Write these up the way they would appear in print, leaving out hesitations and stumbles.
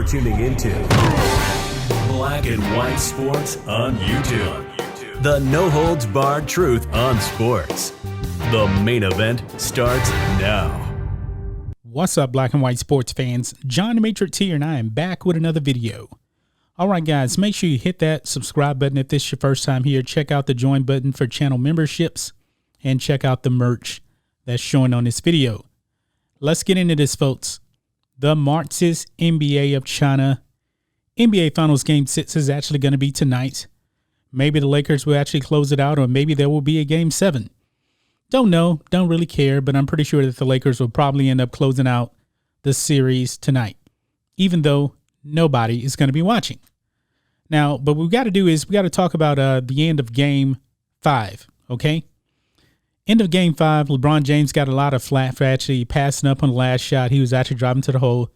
You're tuning into Black and White Sports on YouTube. The no-holds-barred truth on sports. The main event starts now. What's up, Black and White sports fans? John the Matrix here, and I am back with another video. All right, guys, make sure you hit that subscribe button if this is your first time here. Check out the join button for channel memberships, and check out the merch that's showing on this video. Let's get into this, folks. The Marxist NBA of China. NBA Finals Game 6 is actually going to be tonight. Maybe the Lakers will actually close it out, or maybe there will be a Game 7. Don't know, don't really care, but I'm pretty sure that the Lakers will probably end up closing out the series tonight, even though nobody is going to be watching. Now, but what we got to do is we got to talk about the end of Game 5, okay? End of Game 5, LeBron James got a lot of flack for actually passing up on the last shot. He was actually driving to the hole,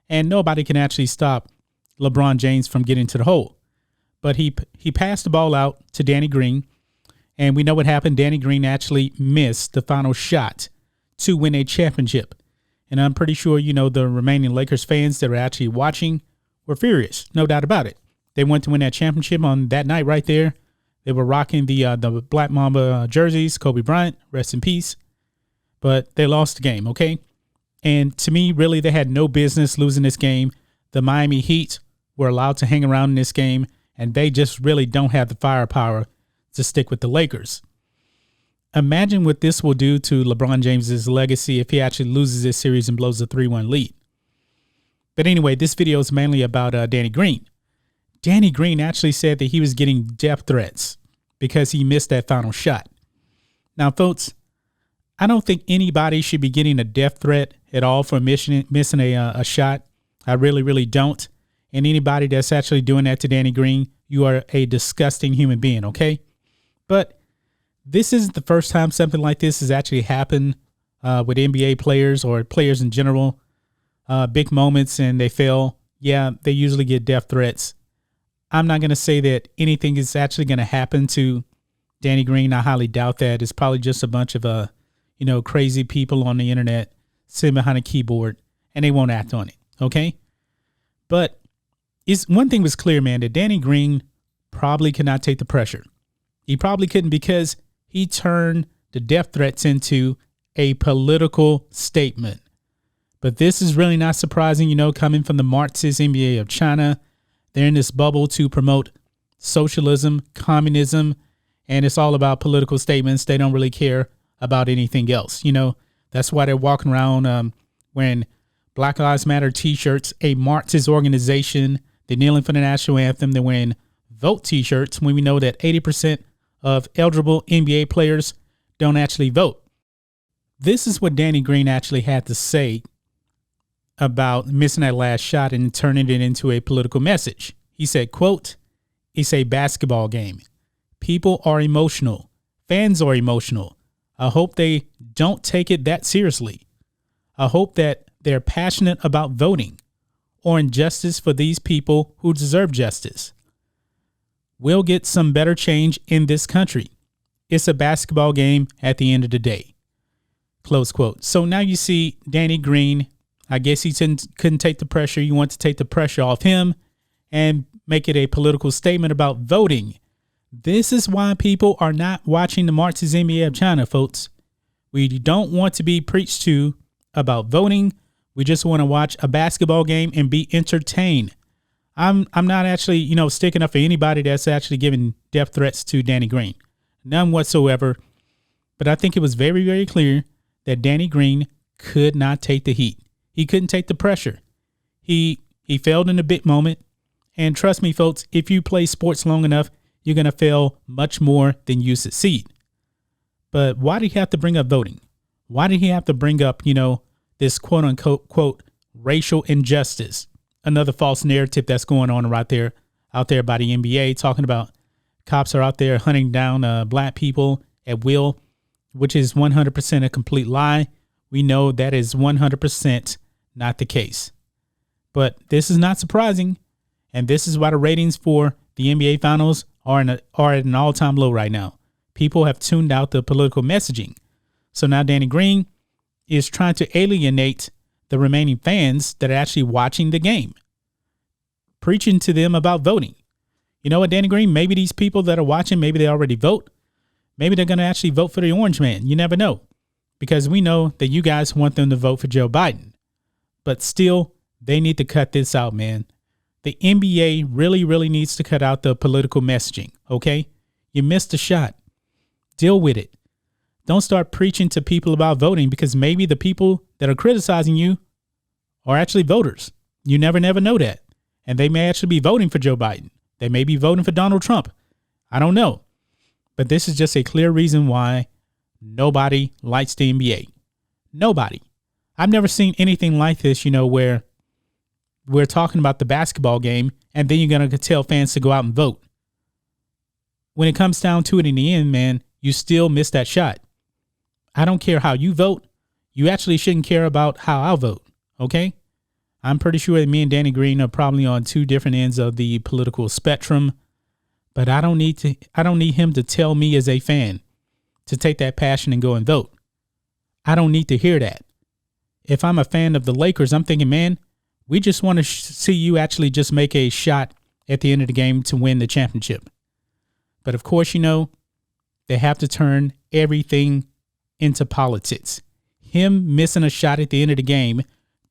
and nobody can actually stop LeBron James from getting to the hole. But he passed the ball out to Danny Green, and we know what happened. Danny Green actually missed the final shot to win a championship. And I'm pretty sure, you know, the remaining Lakers fans that are actually watching were furious, no doubt about it. They went to win that championship on that night right there. They were rocking the Black Mamba jerseys, Kobe Bryant, rest in peace. But they lost the game, okay? And to me, really, they had no business losing this game. The Miami Heat were allowed to hang around in this game, and they just really don't have the firepower to stick with the Lakers. Imagine what this will do to LeBron James's legacy if he actually loses this series and blows a 3-1 lead. But anyway, this video is mainly about Danny Green. Danny Green actually said that he was getting death threats because he missed that final shot. Now, folks, I don't think anybody should be getting a death threat at all for missing a shot. I really, really don't. And anybody that's actually doing that to Danny Green, you are a disgusting human being, okay? But this isn't the first time something like this has actually happened with NBA players or players in general. Big moments and they fail. Yeah, they usually get death threats. I'm not going to say that anything is actually going to happen to Danny Green. I highly doubt that. It's probably just a bunch of, crazy people on the internet sitting behind a keyboard and they won't act on it. Okay. But one thing was clear, man, that Danny Green probably could not take the pressure. He probably couldn't because he turned the death threats into a political statement. But this is really not surprising, coming from the Marxist NBA of China. They're in this bubble to promote socialism, communism, and it's all about political statements. They don't really care about anything else. That's why they're walking around wearing Black Lives Matter T-shirts, a Marxist organization. They're kneeling for the national anthem. They're wearing vote T-shirts when we know that 80% of eligible NBA players don't actually vote. This is what Danny Green actually had to say about missing that last shot and turning it into a political message. He said, quote, "It's a basketball game. People are emotional. Fans are emotional. I hope they don't take it that seriously. I hope that they're passionate about voting or injustice for these people who deserve justice. We'll get some better change in this country. It's a basketball game at the end of the day." Close quote. So now you see Danny Green, I guess he couldn't take the pressure. You want to take the pressure off him and make it a political statement about voting. This is why people are not watching the Marxist NBA of China, folks. We don't want to be preached to about voting. We just want to watch a basketball game and be entertained. I'm not actually, sticking up for anybody that's actually giving death threats to Danny Green. None whatsoever. But I think it was very, very clear that Danny Green could not take the heat. He couldn't take the pressure. He failed in a big moment. And trust me, folks, if you play sports long enough, you're going to fail much more than you succeed. But why did he have to bring up voting? Why did he have to bring up, this quote unquote, quote, racial injustice? Another false narrative that's going on out there by the NBA, talking about cops are out there hunting down black people at will, which is 100% a complete lie. We know that is 100% not the case. But this is not surprising. And this is why the ratings for the NBA Finals are at an all-time low right now. People have tuned out the political messaging. So now Danny Green is trying to alienate the remaining fans that are actually watching the game. preaching to them about voting. You know what, Danny Green? Maybe these people that are watching, maybe they already vote. Maybe they're going to actually vote for the orange man. You never know, because we know that you guys want them to vote for Joe Biden. But still, they need to cut this out, man. The NBA really, really needs to cut out the political messaging, okay? You missed a shot. Deal with it. Don't start preaching to people about voting, because maybe the people that are criticizing you are actually voters. You never know that. And they may actually be voting for Joe Biden. They may be voting for Donald Trump. I don't know. But this is just a clear reason why nobody likes the NBA. Nobody. I've never seen anything like this, where we're talking about the basketball game and then you're going to tell fans to go out and vote. When it comes down to it in the end, man, you still miss that shot. I don't care how you vote. You actually shouldn't care about how I vote, okay? I'm pretty sure that me and Danny Green are probably on two different ends of the political spectrum, but I don't need him to tell me as a fan to take that passion and go and vote. I don't need to hear that. If I'm a fan of the Lakers, I'm thinking, man, we just want to see you actually just make a shot at the end of the game to win the championship. But of course, they have to turn everything into politics. Him missing a shot at the end of the game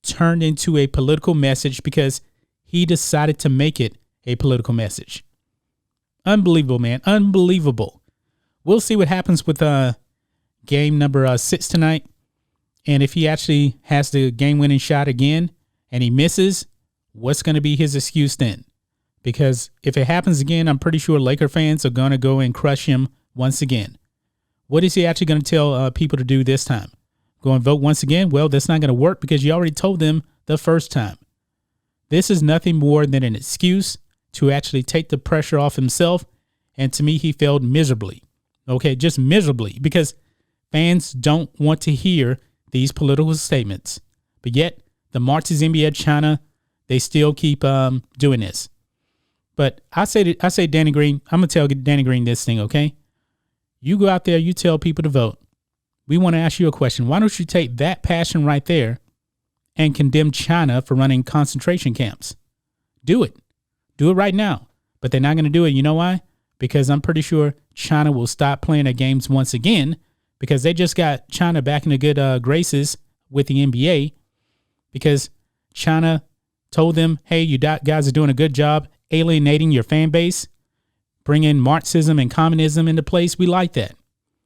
turned into a political message because he decided to make it a political message. Unbelievable, man. Unbelievable. We'll see what happens with game number 6 tonight. And if he actually has the game-winning shot again and he misses, what's going to be his excuse then? Because if it happens again, I'm pretty sure Laker fans are going to go and crush him once again. What is he actually going to tell people to do this time? Go and vote once again? Well, that's not going to work because you already told them the first time. This is nothing more than an excuse to actually take the pressure off himself. And to me, he failed miserably. Okay, just miserably, because fans don't want to hear these political statements. But yet, the Marxist NBA China, they still keep doing this. But I say Danny Green, I'm going to tell Danny Green this thing, okay? You go out there, you tell people to vote. We want to ask you a question. Why don't you take that passion right there and condemn China for running concentration camps? Do it. Do it right now. But they're not going to do it. You know why? Because I'm pretty sure China will stop playing their games once again, because they just got China back in the good graces with the NBA, because China told them, hey, you guys are doing a good job alienating your fan base, bringing Marxism and communism into place. We like that.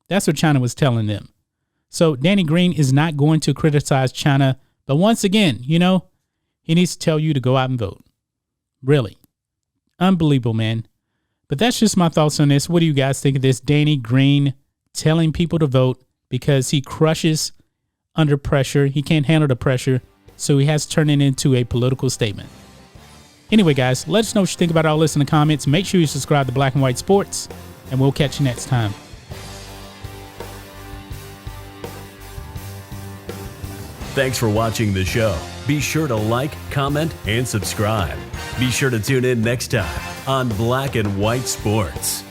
That's what China was telling them. So Danny Green is not going to criticize China. But once again, he needs to tell you to go out and vote. Really. Unbelievable, man. But that's just my thoughts on this. What do you guys think of this? Danny Green telling people to vote because he crushes under pressure. He can't handle the pressure. So he has to turn it into a political statement. Anyway, guys, let us know what you think about all this in the comments. Make sure you subscribe to Black and White Sports, and we'll catch you next time. Thanks for watching the show. Be sure to like, comment, and subscribe. Be sure to tune in next time on Black and White Sports.